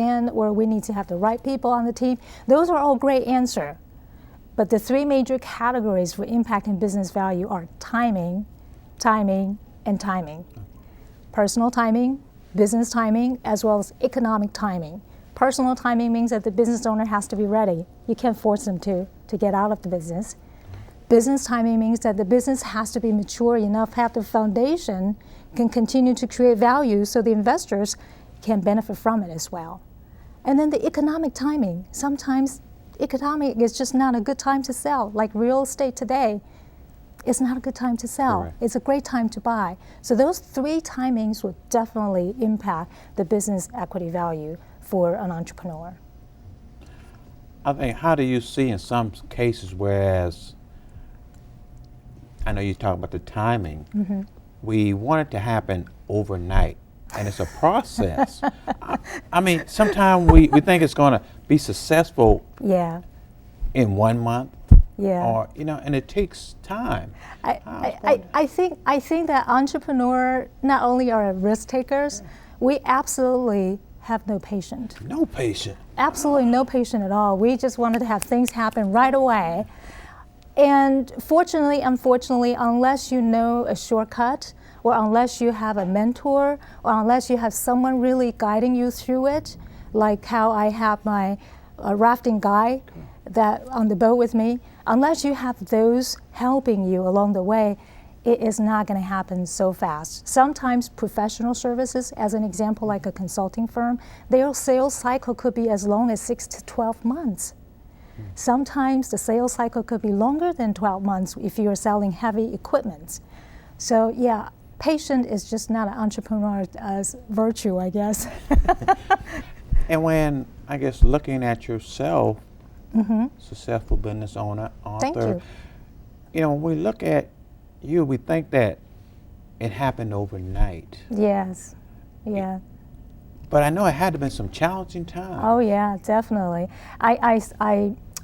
in, or we need to have the right people on the team. Those are all great answers. But the three major categories for impacting business value are timing, timing, and timing. Personal timing, business timing, as well as economic timing. Personal timing means that the business owner has to be ready. You can't force them to get out of the business. Business timing means that the business has to be mature enough, have the foundation, can continue to create value so the investors can benefit from it as well. And then the economic timing. Sometimes economic is just not a good time to sell. Like real estate today, it's not a good time to sell. Correct. It's a great time to buy. So those three timings will definitely impact the business equity value for an entrepreneur. I think, how do you see in some cases, whereas I know you talk about the timing, we want it to happen overnight, and it's a process. I mean, sometimes we think it's going to be successful in 1 month, or and it takes time. I think that entrepreneurs not only are risk takers, we absolutely have no patience. No patience. Absolutely no patience at all. We just wanted to have things happen right away. And fortunately, unfortunately, unless you know a shortcut, or unless you have a mentor, or unless you have someone really guiding you through it, like how I have my rafting guide that on the boat with me, unless you have those helping you along the way, it is not going to happen so fast. Sometimes professional services, as an example, like a consulting firm, their sales cycle could be as long as 6 to 12 months. Sometimes the sales cycle could be longer than 12 months if you're selling heavy equipment. So yeah, patience is just not an entrepreneur's virtue, I guess. And when, I guess, looking at yourself, successful business owner, author, when we look at you, we think that it happened overnight. Yes, yeah. But I know it had to have been some challenging times. Oh yeah, definitely.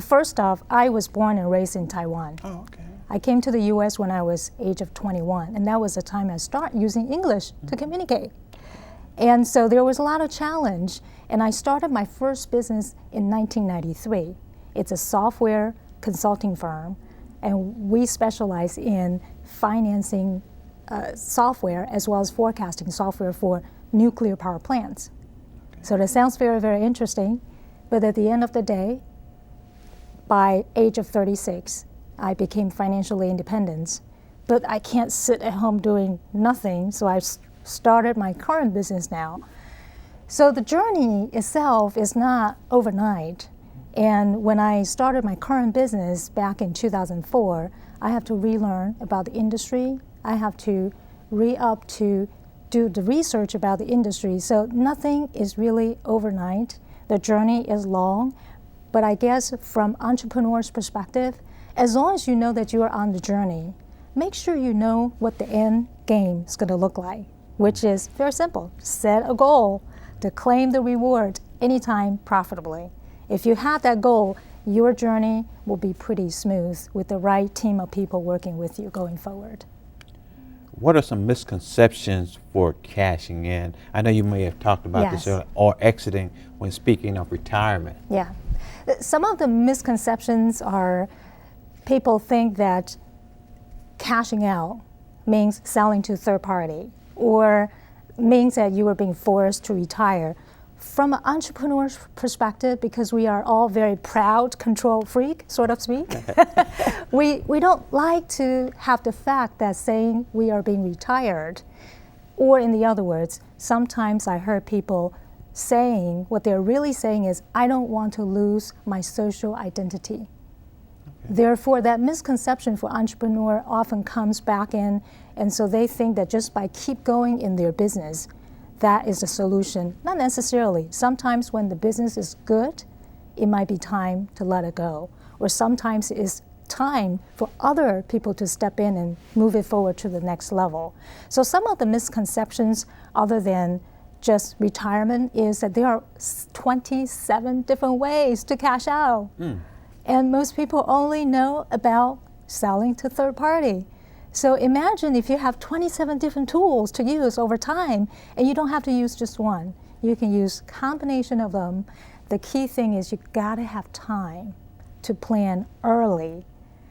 First off, I was born and raised in Taiwan. Oh, okay. I came to the U.S. when I was age of 21, and that was the time I started using English to communicate. And so there was a lot of challenge, and I started my first business in 1993. It's a software consulting firm, and we specialize in financing software as well as forecasting software for nuclear power plants. So that sounds very, very interesting, but at the end of the day, by age of 36, I became financially independent, but I can't sit at home doing nothing, so I started my current business now. So the journey itself is not overnight, and when I started my current business back in 2004, I have to relearn about the industry, I have to re-up to do the research about the industry, so nothing is really overnight. The journey is long, but I guess from entrepreneur's perspective, as long as you know that you are on the journey, make sure you know what the end game is going to look like, which is very simple. Set a goal to claim the reward anytime profitably. If you have that goal, your journey will be pretty smooth with the right team of people working with you going forward. What are some misconceptions for cashing in? I know you may have talked about this earlier, or exiting when speaking of retirement. Yeah. Some of the misconceptions are people think that cashing out means selling to third party, or means that you are being forced to retire. From an entrepreneur's perspective, because we are all very proud control freak, so to speak, we don't like to have the fact that saying we are being retired. Or in the other words, sometimes I heard people saying, what they're really saying is, I don't want to lose my social identity. Therefore, that misconception for entrepreneur often comes back in, and so they think that just by keep going in their business, that is the solution. Not necessarily. Sometimes when the business is good, it might be time to let it go. Or sometimes it's time for other people to step in and move it forward to the next level. So some of the misconceptions, other than just retirement, is that there are 27 different ways to cash out. And most people only know about selling to third party. So imagine if you have 27 different tools to use over time, and you don't have to use just one. You can use combination of them. The key thing is you gotta have time to plan early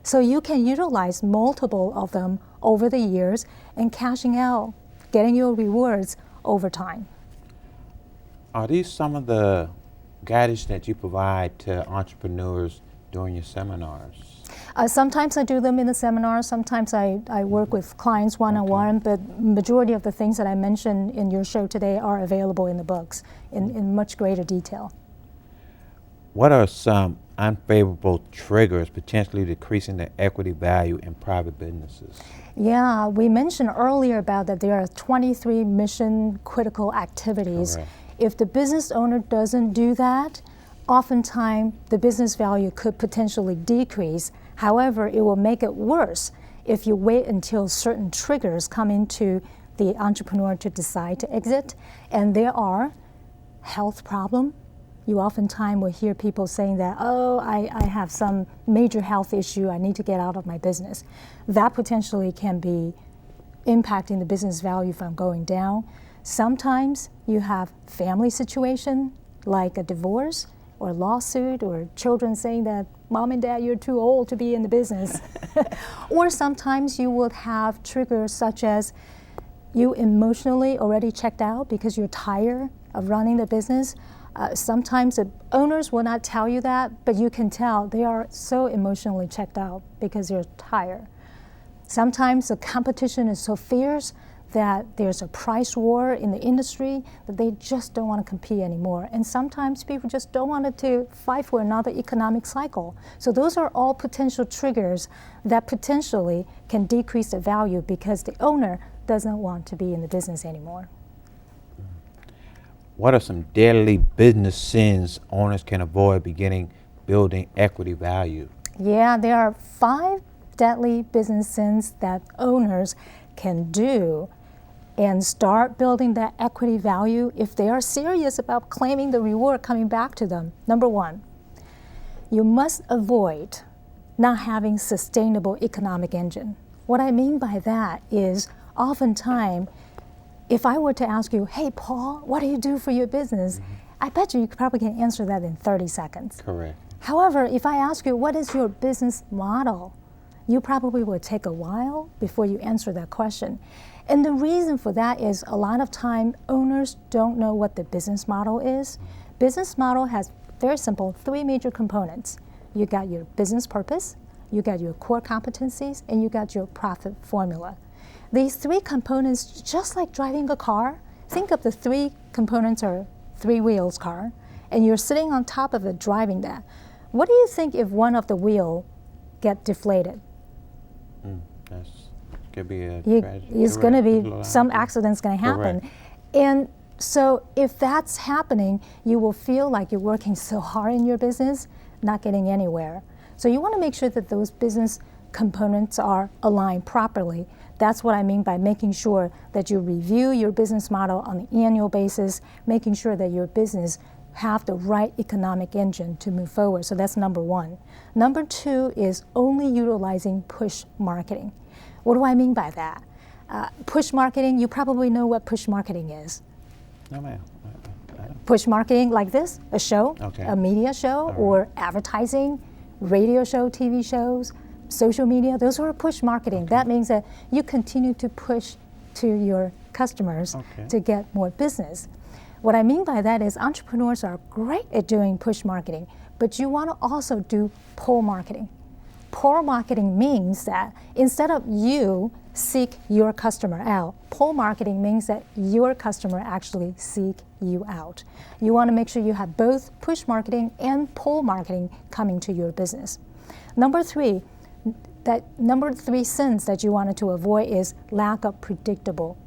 so you can utilize multiple of them over the years and cashing out, getting your rewards over time. Are these some of the guidance that you provide to entrepreneurs during your seminars? Sometimes I do them in the seminar, sometimes I work with clients one-on-one, but majority of the things that I mentioned in your show today are available in the books in much greater detail. What are some unfavorable triggers potentially decreasing the equity value in private businesses? Yeah, we mentioned earlier about that there are 23 mission critical activities. Correct. If the business owner doesn't do that, oftentimes the business value could potentially decrease. However, it will make it worse if you wait until certain triggers come into the entrepreneur to decide to exit. And there are health problems. You oftentimes will hear people saying that, oh, I have some major health issue, I need to get out of my business. That potentially can be impacting the business value from going down. Sometimes you have family situation like a divorce or lawsuit or children saying that, Mom and Dad, you're too old to be in the business. Or sometimes you would have triggers such as you emotionally already checked out because you're tired of running the business. Sometimes the owners will not tell you that, but you can tell they are so emotionally checked out because they're tired. Sometimes the competition is so fierce that there's a price war in the industry that they just don't want to compete anymore. And sometimes people just don't want to fight for another economic cycle. So those are all potential triggers that potentially can decrease the value because the owner doesn't want to be in the business anymore. What are some deadly business sins owners can avoid beginning building equity value? Yeah, there are 5 deadly business sins that owners can do and start building that equity value if they are serious about claiming the reward coming back to them. Number 1, you must avoid not having sustainable economic engine. What I mean by that is oftentimes if I were to ask you, hey, Paul, what do you do for your business? I bet you probably can answer that in 30 seconds. Correct. However, if I ask you, what is your business model? You probably would take a while before you answer that question. And the reason for that is a lot of time owners don't know what the business model is. Business model has very simple 3 major components. You got your business purpose, you got your core competencies, and you got your profit formula. These 3 components, just like driving a car, think of the 3 components are 3 wheels car, and you're sitting on top of it driving that. What do you think if one of the wheel get deflated? That's could be a tragedy. It's going to be some accident's going to happen. Correct. And so if that's happening, you will feel like you're working so hard in your business, not getting anywhere. So you want to make sure that those business components are aligned properly. That's what I mean by making sure that you review your business model on an annual basis, making sure that your business have the right economic engine to move forward. So that's number 1. Number 2 is only utilizing push marketing. What do I mean by that? Push marketing, you probably know what push marketing is. No, ma'am. Push marketing like this, a show, Okay. a media show, or advertising, radio show, TV shows, social media, those are push marketing. That means that you continue to push to your customers to get more business. What I mean by that is entrepreneurs are great at doing push marketing, but you want to also do pull marketing. Pull marketing means that instead of you seek your customer out, pull marketing means that your customer actually seek you out. You want to make sure you have both push marketing and pull marketing coming to your business. Number 3 sins that you wanted to avoid is lack of predictable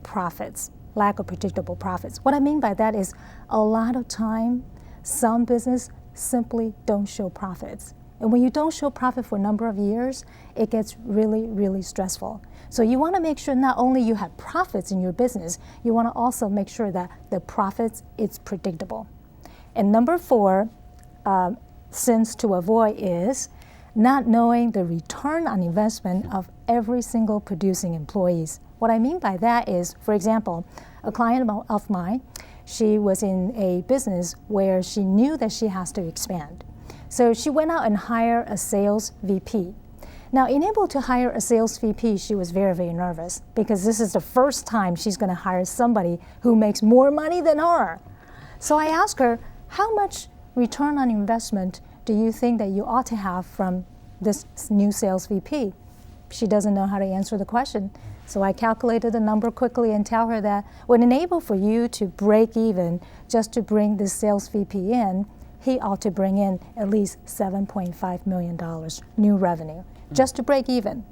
profits. Lack of predictable profits. What I mean by that is a lot of time, some business simply don't show profits. And when you don't show profit for a number of years, it gets really, really stressful. So you want to make sure not only you have profits in your business, you want to also make sure that the profits, it's predictable. And number 4, sins to avoid is not knowing the return on investment of every single producing employees. What I mean by that is, for example, a client of mine, she was in a business where she knew that she has to expand. So she went out and hired a sales VP. Now, in able to hire a sales VP, she was very, very nervous because this is the first time she's going to hire somebody who makes more money than her. So I asked her, how much return on investment do you think that you ought to have from this new sales VP? She doesn't know how to answer the question. So I calculated the number quickly and tell her that when enable for you to break even just to bring this sales VP in, he ought to bring in at least $7.5 million new revenue just to break even.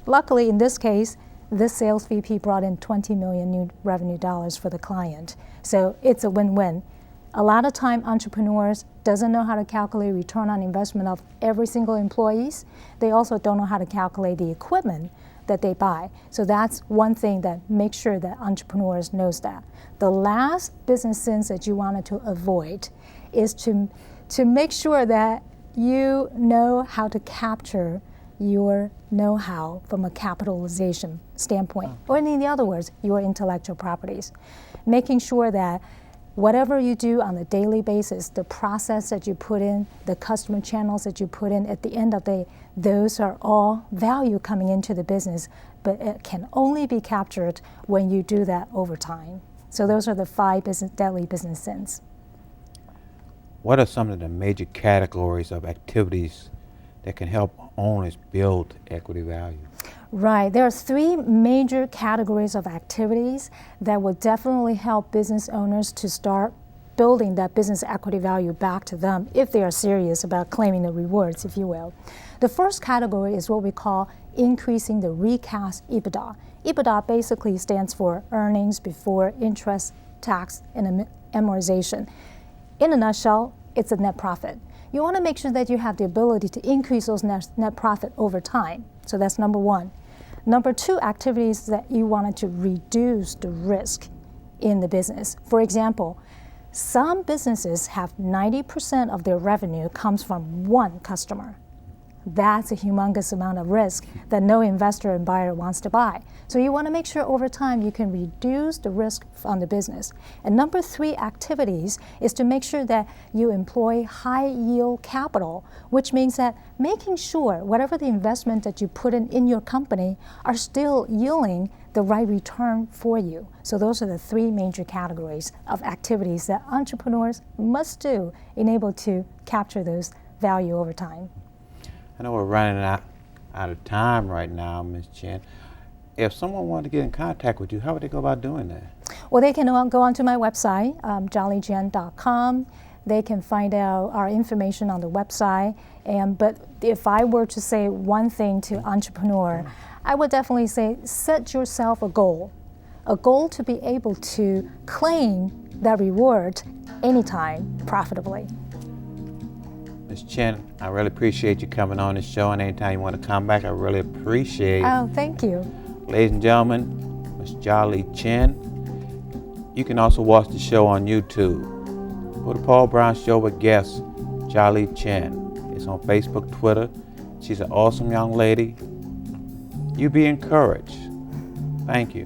Luckily, in this case, this sales VP brought in $20 million new revenue dollars for the client. So it's a win-win. A lot of time, entrepreneurs doesn't know how to calculate return on investment of every single employees. They also don't know how to calculate the equipment that they buy. So that's one thing that makes sure that entrepreneurs knows that. The last business sense that you wanted to avoid is to make sure that you know how to capture your know-how from a capitalization standpoint, or in other words, your intellectual properties. Making sure that whatever you do on a daily basis, the process that you put in, the customer channels that you put in, at the end of the day, those are all value coming into the business, but it can only be captured when you do that over time. So those are the 5 deadly business sins. What are some of the major categories of activities that can help owners build equity value? Right. There are 3 major categories of activities that will definitely help business owners to start building that business equity value back to them if they are serious about claiming the rewards, if you will. The first category is what we call increasing the recast EBITDA. EBITDA basically stands for earnings before interest, tax, and amortization. In a nutshell, it's a net profit. You want to make sure that you have the ability to increase those net profit over time. So that's number 1. Number 2, activities that you wanted to reduce the risk in the business. For example, some businesses have 90% of their revenue comes from one customer. That's a humongous amount of risk that no investor and buyer wants to buy. So you want to make sure over time you can reduce the risk on the business. And number 3 activities is to make sure that you employ high yield capital, which means that making sure whatever the investment that you put in your company are still yielding the right return for you. So those are the 3 major categories of activities that entrepreneurs must do in able to capture those value over time. I know we're running out of time right now, Ms. Chien. If someone wanted to get in contact with you, how would they go about doing that? Well, they can go onto my website, chialichien.com. They can find out our information on the website. But if I were to say one thing to entrepreneur, I would definitely say set yourself a goal to be able to claim that reward anytime profitably. Ms. Chien, I really appreciate you coming on the show, and anytime you want to come back, I really appreciate it. Oh, thank you. Ladies and gentlemen, Ms. Chia-Li Chien. You can also watch the show on YouTube. For the Paul Brown Show with guest Chia-Li Chien. It's on Facebook, Twitter. She's an awesome young lady. You be encouraged. Thank you.